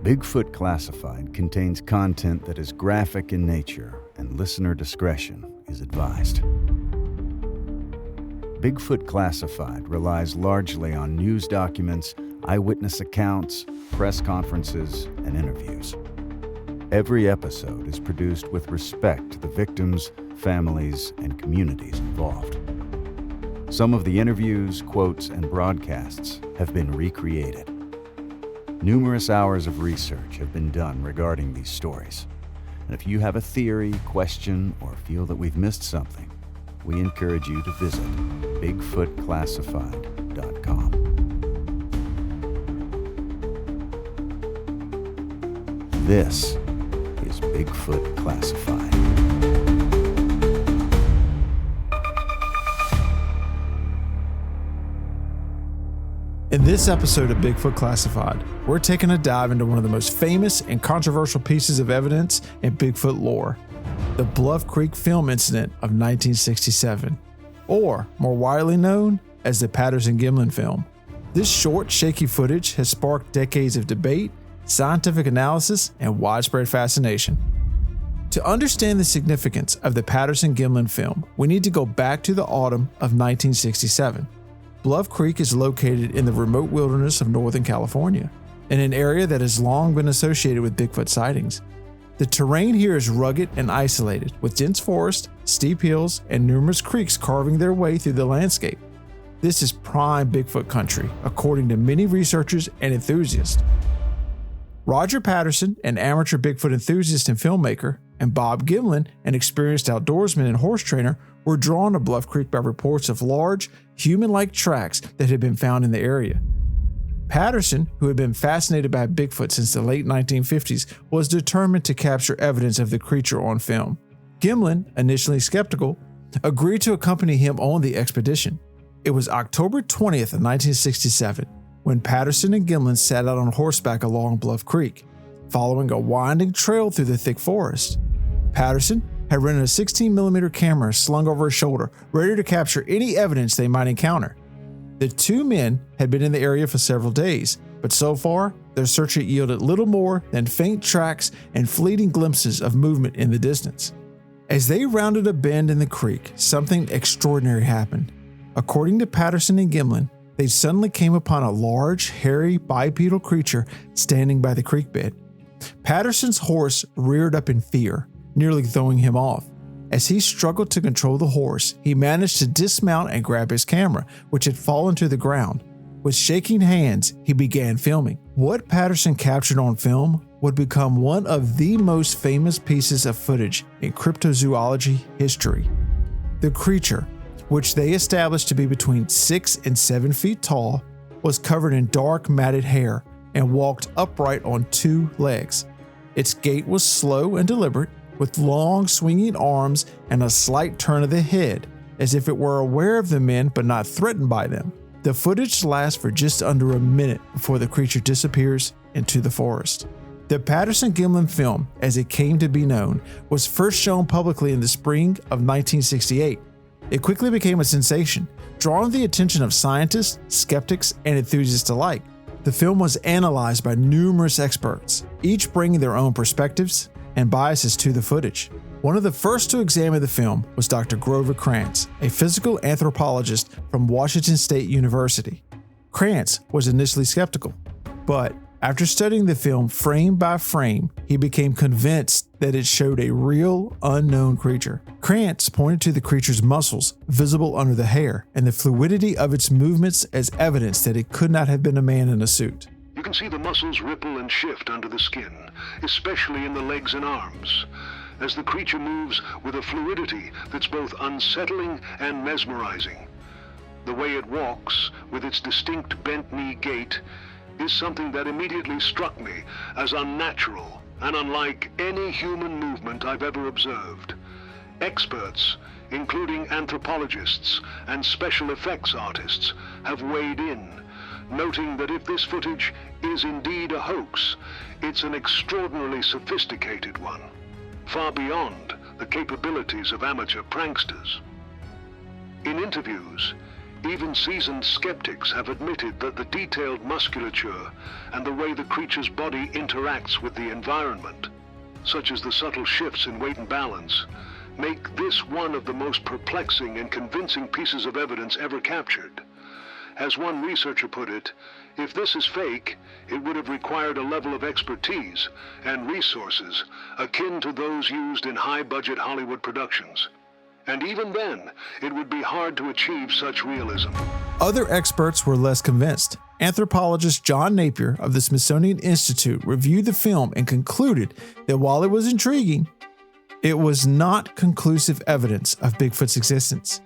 Bigfoot Classified contains content that is graphic in nature, and listener discretion is advised. Bigfoot Classified relies largely on news documents, eyewitness accounts, press conferences, and interviews. Every episode is produced with respect to the victims, families, and communities involved. Some of the interviews, quotes, and broadcasts have been recreated. Numerous hours of research have been done regarding these stories. And if you have a theory, question, or feel that we've missed something, we encourage you to visit BigfootClassified.com. This is Bigfoot Classified. In this episode of Bigfoot Classified, we're taking a dive into one of the most famous and controversial pieces of evidence in Bigfoot lore, the Bluff Creek film incident of 1967, or more widely known as the Patterson-Gimlin film. This short, shaky footage has sparked decades of debate, scientific analysis, and widespread fascination. To understand the significance of the Patterson-Gimlin film, we need to go back to the autumn of 1967. Bluff Creek is located in the remote wilderness of Northern California, in an area that has long been associated with Bigfoot sightings. The terrain here is rugged and isolated, with dense forest, steep hills, and numerous creeks carving their way through the landscape. This is prime Bigfoot country, according to many researchers and enthusiasts. Roger Patterson, an amateur Bigfoot enthusiast and filmmaker, and Bob Gimlin, an experienced outdoorsman and horse trainer, were drawn to Bluff Creek by reports of large, human-like tracks that had been found in the area. Patterson, who had been fascinated by Bigfoot since the late 1950s, was determined to capture evidence of the creature on film. Gimlin, initially skeptical, agreed to accompany him on the expedition. It was October 20th of 1967 when Patterson and Gimlin set out on horseback along Bluff Creek, following a winding trail through the thick forest. Patterson had rented a 16mm camera slung over his shoulder, ready to capture any evidence they might encounter. The two men had been in the area for several days, but so far, their search had yielded little more than faint tracks and fleeting glimpses of movement in the distance. As they rounded a bend in the creek, something extraordinary happened. According to Patterson and Gimlin, they suddenly came upon a large, hairy, bipedal creature standing by the creek bed. Patterson's horse reared up in fear, nearly throwing him off. As he struggled to control the horse, he managed to dismount and grab his camera, which had fallen to the ground. With shaking hands, he began filming. What Patterson captured on film would become one of the most famous pieces of footage in cryptozoology history. The creature, which they established to be between 6 and 7 feet tall, was covered in dark matted hair and walked upright on two legs. Its gait was slow and deliberate, with long swinging arms and a slight turn of the head, as if it were aware of the men but not threatened by them. The footage lasts for just under a minute before the creature disappears into the forest. The Patterson-Gimlin film, as it came to be known, was first shown publicly in the spring of 1968. It quickly became a sensation, drawing the attention of scientists, skeptics, and enthusiasts alike. The film was analyzed by numerous experts, each bringing their own perspectives and biases to the footage. One of the first to examine the film was Dr. Grover Krantz, a physical anthropologist from Washington State University. Krantz was initially skeptical, but after studying the film frame by frame, he became convinced that it showed a real, unknown creature. Krantz pointed to the creature's muscles visible under the hair and the fluidity of its movements as evidence that it could not have been a man in a suit. You can see the muscles ripple and shift under the skin, especially in the legs and arms, as the creature moves with a fluidity that's both unsettling and mesmerizing. The way it walks, with its distinct bent-knee gait, is something that immediately struck me as unnatural and unlike any human movement I've ever observed. Experts, including anthropologists and special effects artists, have weighed in, noting that if this footage is indeed a hoax, it's an extraordinarily sophisticated one, far beyond the capabilities of amateur pranksters. In interviews, Even seasoned skeptics have admitted that the detailed musculature and the way the creature's body interacts with the environment, such as the subtle shifts in weight and balance, make this one of the most perplexing and convincing pieces of evidence ever captured. As one researcher put it, if this is fake, it would have required a level of expertise and resources akin to those used in high-budget Hollywood productions. And even then, it would be hard to achieve such realism. Other experts were less convinced. Anthropologist John Napier of the Smithsonian Institute reviewed the film and concluded that while it was intriguing, it was not conclusive evidence of Bigfoot's existence.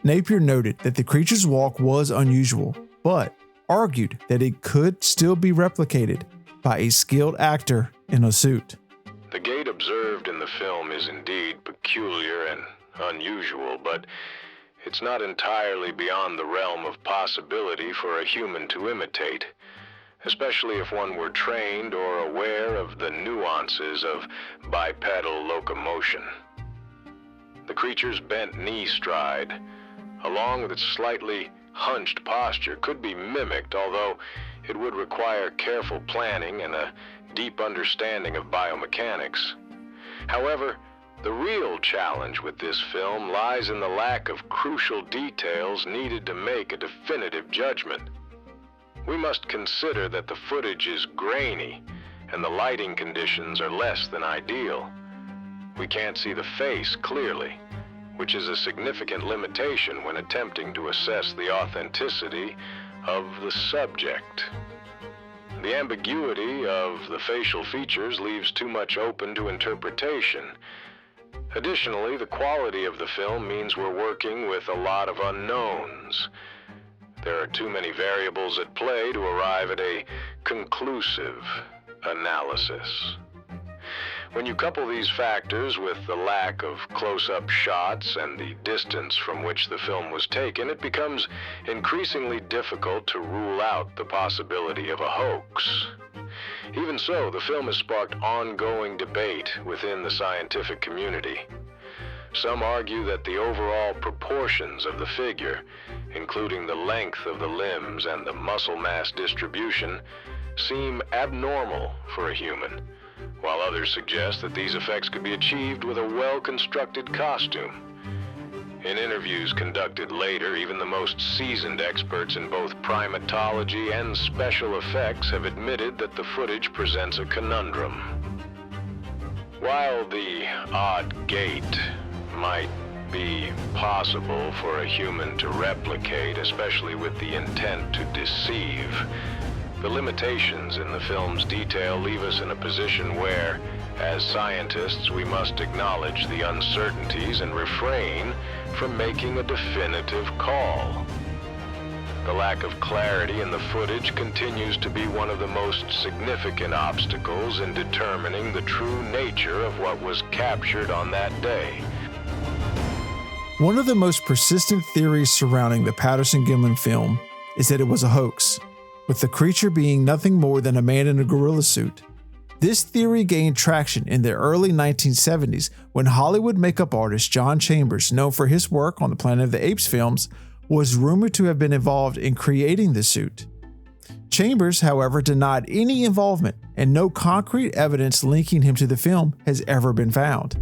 Napier noted that the creature's walk was unusual, but argued that it could still be replicated by a skilled actor in a suit. The gait observed in the film is indeed peculiar and unusual, but it's not entirely beyond the realm of possibility for a human to imitate, especially if one were trained or aware of the nuances of bipedal locomotion. The creature's bent knee stride, along with its slightly hunched posture, could be mimicked, although it would require careful planning and a deep understanding of biomechanics. However, the real challenge with this film lies in the lack of crucial details needed to make a definitive judgment. We must consider that the footage is grainy and the lighting conditions are less than ideal. We can't see the face clearly, which is a significant limitation when attempting to assess the authenticity of the subject. The ambiguity of the facial features leaves too much open to interpretation. Additionally, the quality of the film means we're working with a lot of unknowns. There are too many variables at play to arrive at a conclusive analysis. When you couple these factors with the lack of close-up shots and the distance from which the film was taken, it becomes increasingly difficult to rule out the possibility of a hoax. Even so, the film has sparked ongoing debate within the scientific community. Some argue that the overall proportions of the figure, including the length of the limbs and the muscle mass distribution, seem abnormal for a human, while others suggest that these effects could be achieved with a well-constructed costume. In interviews conducted later, even the most seasoned experts in both primatology and special effects have admitted that the footage presents a conundrum. While the odd gait might be possible for a human to replicate, especially with the intent to deceive, the limitations in the film's detail leave us in a position where, as scientists, we must acknowledge the uncertainties and refrain from making a definitive call. The lack of clarity in the footage continues to be one of the most significant obstacles in determining the true nature of what was captured on that day. One of the most persistent theories surrounding the Patterson-Gimlin film is that it was a hoax, with the creature being nothing more than a man in a gorilla suit. This theory gained traction in the early 1970s when Hollywood makeup artist John Chambers, known for his work on the Planet of the Apes films, was rumored to have been involved in creating the suit. Chambers, however, denied any involvement, and no concrete evidence linking him to the film has ever been found.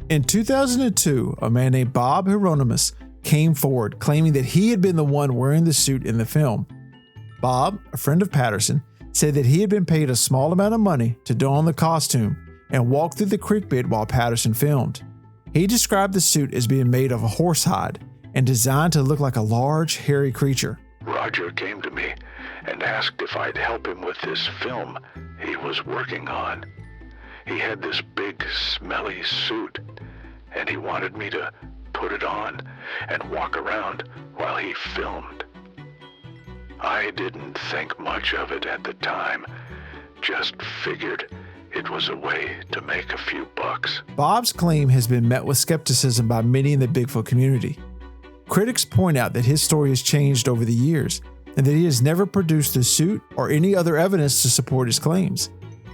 In 2002, a man named Bob Hieronymus came forward claiming that he had been the one wearing the suit in the film. Bob, a friend of Patterson, said that he had been paid a small amount of money to don the costume and walk through the creek bed while Patterson filmed. He described the suit as being made of a horsehide and designed to look like a large, hairy creature. Roger came to me and asked if I'd help him with this film he was working on. He had this big, smelly suit, and he wanted me to put it on and walk around while he filmed. I didn't think much of it at the time, just figured it was a way to make a few bucks. Bob's claim has been met with skepticism by many in the Bigfoot community. Critics point out that his story has changed over the years and that he has never produced the suit or any other evidence to support his claims.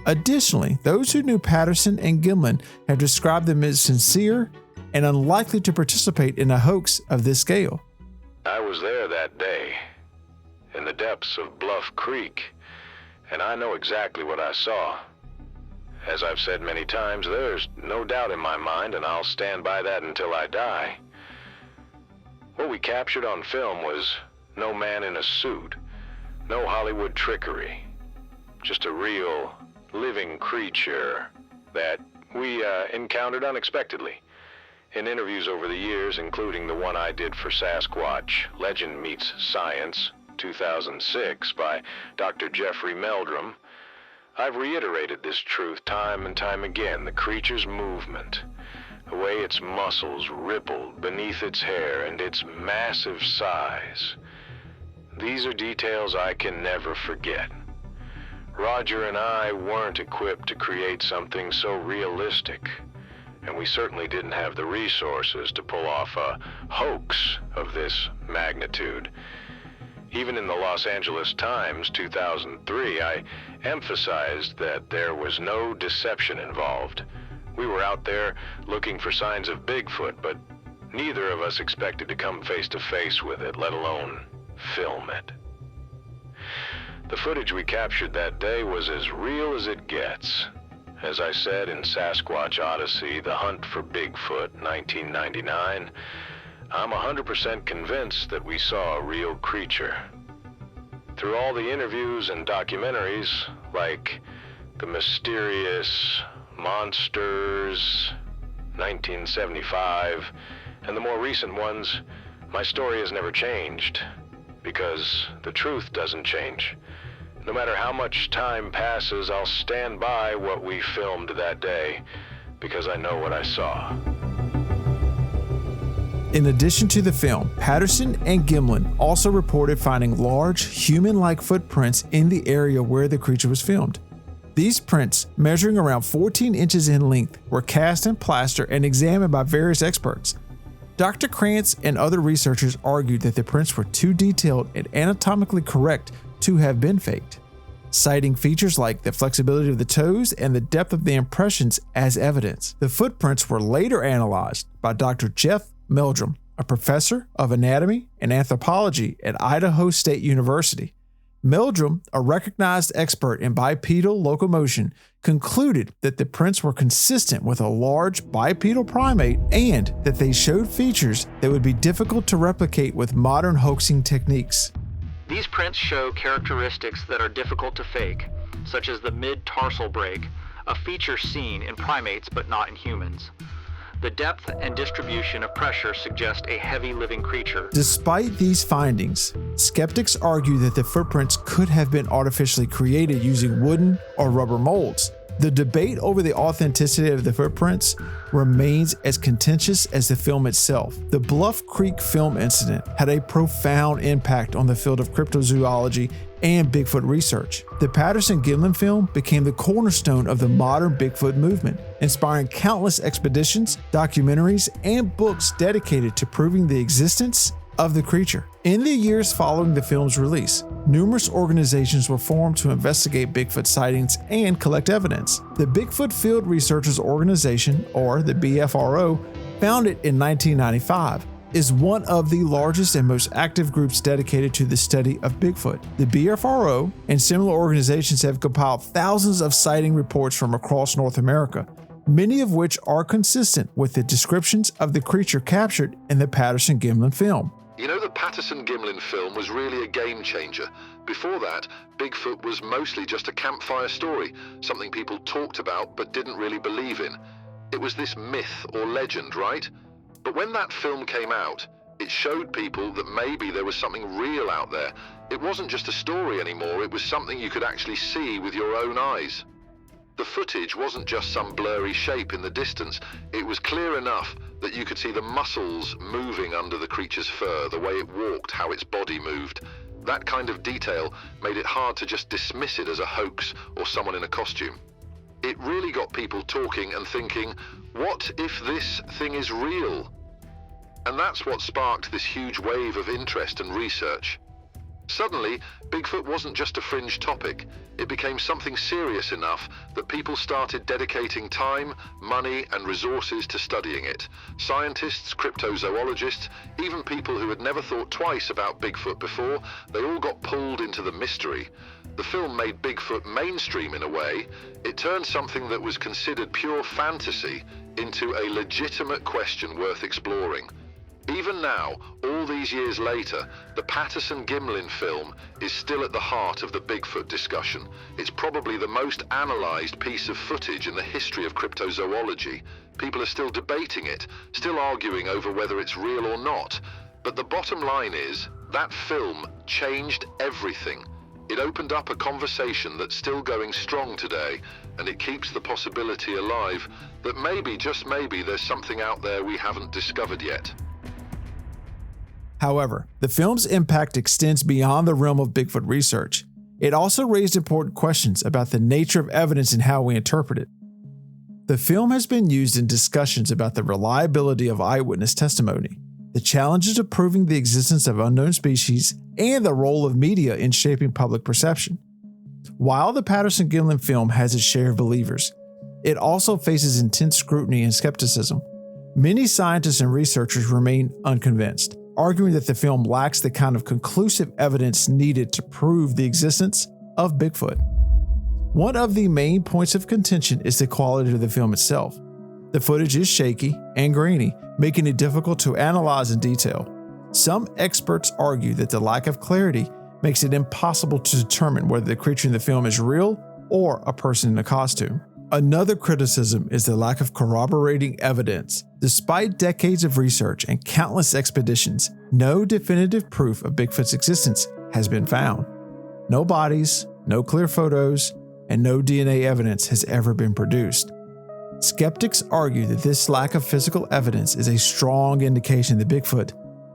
Additionally, those who knew Patterson and Gimlin have described them as sincere and unlikely to participate in a hoax of this scale. I was there that day, in the depths of Bluff Creek, and I know exactly what I saw. As I've said many times, there's no doubt in my mind, and I'll stand by that until I die. What we captured on film was no man in a suit, no Hollywood trickery, just a real, living creature that we encountered unexpectedly. In interviews over the years, including the one I did for Sasquatch, Legend Meets Science, 2006, by Dr. Jeffrey Meldrum, I've reiterated this truth time and time again. The creature's movement, the way its muscles rippled beneath its hair, and its massive size. These are details I can never forget. Roger and I weren't equipped to create something so realistic, and we certainly didn't have the resources to pull off a hoax of this magnitude. Even in the Los Angeles Times, 2003, I emphasized that there was no deception involved. We were out there looking for signs of Bigfoot, but neither of us expected to come face to face with it, let alone film it. The footage we captured that day was as real as it gets. As I said in Sasquatch Odyssey, The Hunt for Bigfoot, 1999, I'm 100% convinced that we saw a real creature. Through all the interviews and documentaries, like The Mysterious Monsters, 1975, and the more recent ones, my story has never changed, because the truth doesn't change. No matter how much time passes, I'll stand by what we filmed that day, because I know what I saw. In addition to the film, Patterson and Gimlin also reported finding large, human-like footprints in the area where the creature was filmed. These prints, measuring around 14 inches in length, were cast in plaster and examined by various experts. Dr. Krantz and other researchers argued that the prints were too detailed and anatomically correct to have been faked, citing features like the flexibility of the toes and the depth of the impressions as evidence. The footprints were later analyzed by Dr. Jeff Meldrum, a professor of anatomy and anthropology at Idaho State University. Meldrum, a recognized expert in bipedal locomotion, concluded that the prints were consistent with a large bipedal primate and that they showed features that would be difficult to replicate with modern hoaxing techniques. These prints show characteristics that are difficult to fake, such as the mid-tarsal break, a feature seen in primates but not in humans. The depth and distribution of pressure suggest a heavy living creature. Despite these findings, skeptics argue that the footprints could have been artificially created using wooden or rubber molds. The debate over the authenticity of the footprints remains as contentious as the film itself. The Bluff Creek film incident had a profound impact on the field of cryptozoology and Bigfoot research. The Patterson-Gimlin film became the cornerstone of the modern Bigfoot movement, inspiring countless expeditions, documentaries, and books dedicated to proving the existence of the creature. In the years following the film's release, numerous organizations were formed to investigate Bigfoot sightings and collect evidence. The Bigfoot Field Researchers Organization, or the BFRO, founded in 1995, is one of the largest and most active groups dedicated to the study of Bigfoot. The BFRO and similar organizations have compiled thousands of sighting reports from across North America, many of which are consistent with the descriptions of the creature captured in the Patterson-Gimlin film. You know, the Patterson-Gimlin film was really a game changer. Before that, Bigfoot was mostly just a campfire story, something people talked about but didn't really believe in. It was this myth or legend, right? But when that film came out, it showed people that maybe there was something real out there. It wasn't just a story anymore, it was something you could actually see with your own eyes. The footage wasn't just some blurry shape in the distance. It was clear enough that you could see the muscles moving under the creature's fur, the way it walked, how its body moved. That kind of detail made it hard to just dismiss it as a hoax or someone in a costume. It really got people talking and thinking, what if this thing is real? And that's what sparked this huge wave of interest and research. Suddenly, Bigfoot wasn't just a fringe topic. It became something serious enough that people started dedicating time, money, and resources to studying it. Scientists, cryptozoologists, even people who had never thought twice about Bigfoot before, they all got pulled into the mystery. The film made Bigfoot mainstream in a way. It turned something that was considered pure fantasy into a legitimate question worth exploring. Even now, all these years later, the Patterson-Gimlin film is still at the heart of the Bigfoot discussion. It's probably the most analyzed piece of footage in the history of cryptozoology. People are still debating it, still arguing over whether it's real or not. But the bottom line is, that film changed everything. It opened up a conversation that's still going strong today, and it keeps the possibility alive that maybe, just maybe, there's something out there we haven't discovered yet. However, the film's impact extends beyond the realm of Bigfoot research. It also raised important questions about the nature of evidence and how we interpret it. The film has been used in discussions about the reliability of eyewitness testimony, the challenges of proving the existence of unknown species, and the role of media in shaping public perception. While the Patterson-Gimlin film has its share of believers, it also faces intense scrutiny and skepticism. Many scientists and researchers remain unconvinced, arguing that the film lacks the kind of conclusive evidence needed to prove the existence of Bigfoot. One of the main points of contention is the quality of the film itself. The footage is shaky and grainy, making it difficult to analyze in detail. Some experts argue that the lack of clarity makes it impossible to determine whether the creature in the film is real or a person in a costume. Another criticism is the lack of corroborating evidence. Despite decades of research and countless expeditions, no definitive proof of Bigfoot's existence has been found. No bodies, no clear photos, and no DNA evidence has ever been produced. Skeptics argue that this lack of physical evidence is a strong indication that Bigfoot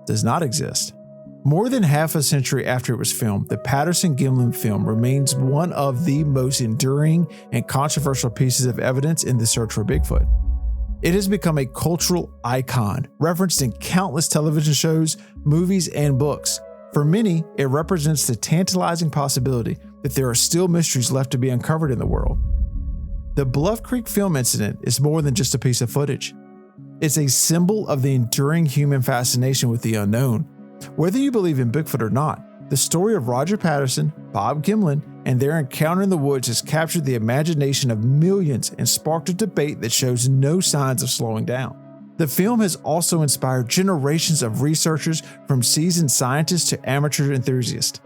does not exist. More than half a century after it was filmed, the Patterson-Gimlin film remains one of the most enduring and controversial pieces of evidence in the search for Bigfoot. It has become a cultural icon, referenced in countless television shows, movies, and books. For many, it represents the tantalizing possibility that there are still mysteries left to be uncovered in the world. The Bluff Creek film incident is more than just a piece of footage. It's a symbol of the enduring human fascination with the unknown. Whether you believe in Bigfoot or not, the story of Roger Patterson, Bob Gimlin, and their encounter in the woods has captured the imagination of millions and sparked a debate that shows no signs of slowing down. The film has also inspired generations of researchers, from seasoned scientists to amateur enthusiasts,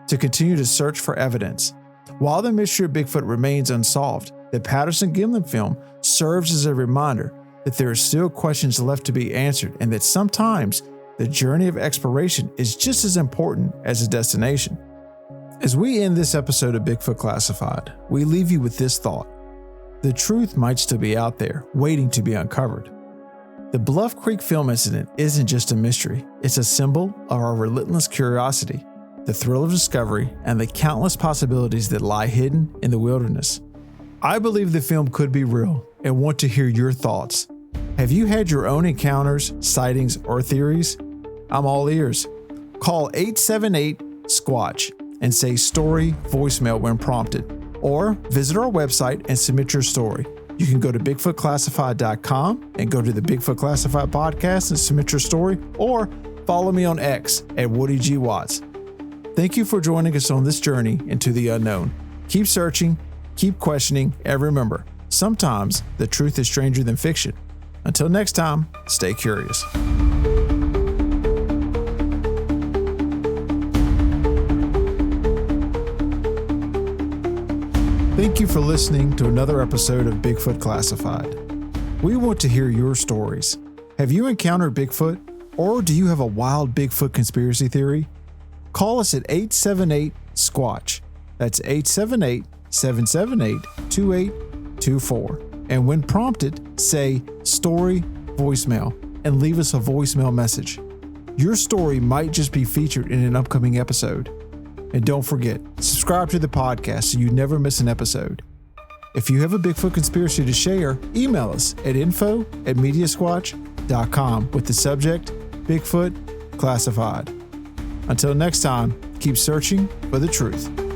to continue to search for evidence. While the mystery of Bigfoot remains unsolved, the Patterson-Gimlin film serves as a reminder that there are still questions left to be answered, and that sometimes the journey of exploration is just as important as the destination. As we end this episode of Bigfoot Classified, we leave you with this thought. The truth might still be out there, waiting to be uncovered. The Bluff Creek film incident isn't just a mystery, it's a symbol of our relentless curiosity, the thrill of discovery, and the countless possibilities that lie hidden in the wilderness. I believe the film could be real and want to hear your thoughts. Have you had your own encounters, sightings, or theories? I'm all ears. Call 878-SQUATCH and say story voicemail when prompted, or visit our website and submit your story. You can go to BigfootClassified.com and go to the Bigfoot Classified podcast and submit your story, or follow me on X at Woody G. Watts. Thank you for joining us on this journey into the unknown. Keep searching, keep questioning, and remember, sometimes the truth is stranger than fiction. Until next time, stay curious. Thank you for listening to another episode of Bigfoot Classified. We want to hear your stories. Have you encountered Bigfoot, or do you have a wild Bigfoot conspiracy theory? Call us at 878-SQUATCH. That's 878-778-2824. And when prompted, say story voicemail and leave us a voicemail message. Your story might just be featured in an upcoming episode. And don't forget, subscribe to the podcast so you never miss an episode. If you have a Bigfoot conspiracy to share, email us at info@mediasquatch.com with the subject Bigfoot Classified. Until next time, Keep searching for the truth.